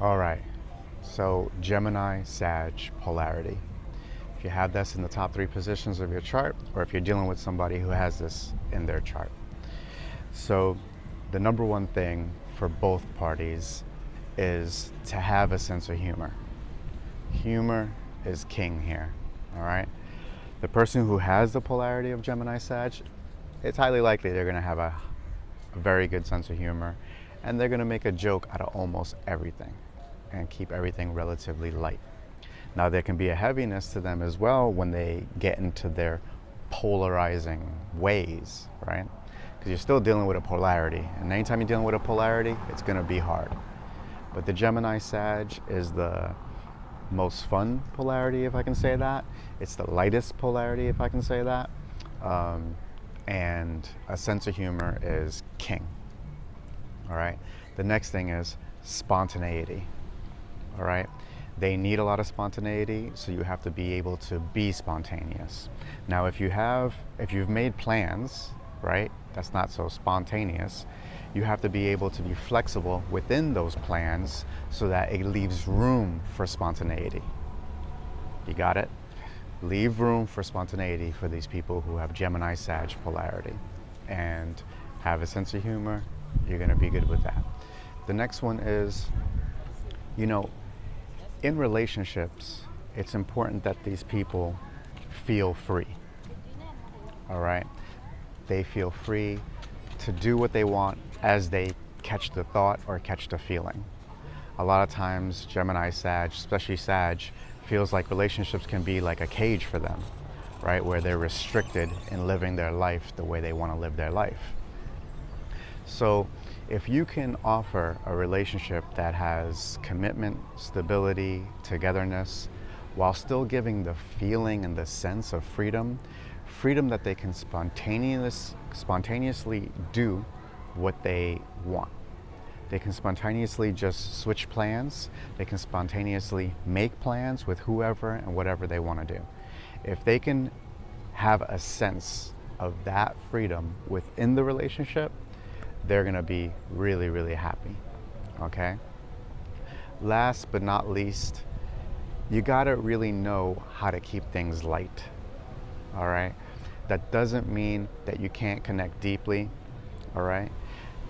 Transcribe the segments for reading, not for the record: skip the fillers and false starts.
All right, so Gemini, Sag, polarity. If you have this in the top three positions of your chart, or if you're dealing with somebody who has this in their chart. So the number one thing for both parties is to have a sense of humor. Humor is king here, all right? The person who has the polarity of Gemini, Sag, it's highly likely they're gonna have a very good sense of humor, and they're gonna make a joke out of almost everything and keep everything relatively light. Now, there can be a heaviness to them as well when they get into their polarizing ways, right? Because you're still dealing with a polarity, and anytime you're dealing with a polarity, it's gonna be hard. But the Gemini Sag is the most fun polarity, if I can say that. It's the lightest polarity, if I can say that. And a sense of humor is king. All right. The next thing is spontaneity. All right. They need a lot of spontaneity, so you have to be able to be spontaneous. Now, if you've made plans, right, that's not so spontaneous, you have to be able to be flexible within those plans so that it leaves room for spontaneity. You got it? Leave room for spontaneity for these people who have Gemini Sag polarity and have a sense of humor. You're going to be good with that. The next one is, in relationships, it's important that these people feel free. All right? They feel free to do what they want as they catch the thought or catch the feeling. A lot of times, Gemini, Sag, especially Sag, feels like relationships can be like a cage for them, right? Where they're restricted in living their life the way they want to live their life. So if you can offer a relationship that has commitment, stability, togetherness, while still giving the feeling and the sense of freedom that they can spontaneously do what they want. They can spontaneously just switch plans. They can spontaneously make plans with whoever and whatever they want to do. If they can have a sense of that freedom within the relationship, they're going to be really, really happy. Okay? Last but not least, you got to really know how to keep things light. All right? That doesn't mean that you can't connect deeply. All right?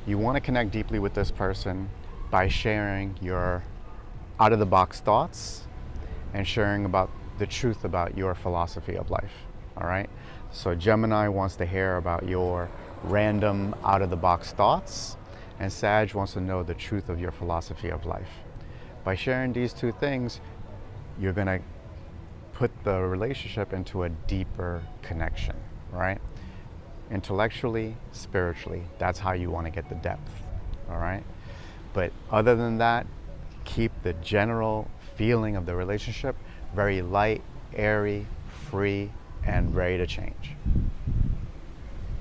You want to connect deeply with this person by sharing your out-of-the-box thoughts and sharing about the truth about your philosophy of life, all right? So Gemini wants to hear about your random out-of-the-box thoughts, and Sag wants to know the truth of your philosophy of life. By sharing these two things, you're going to put the relationship into a deeper connection, right? Intellectually, spiritually, that's how you want to get the depth, all right? But other than that, keep the general feeling of the relationship very light, airy, free, and ready to change.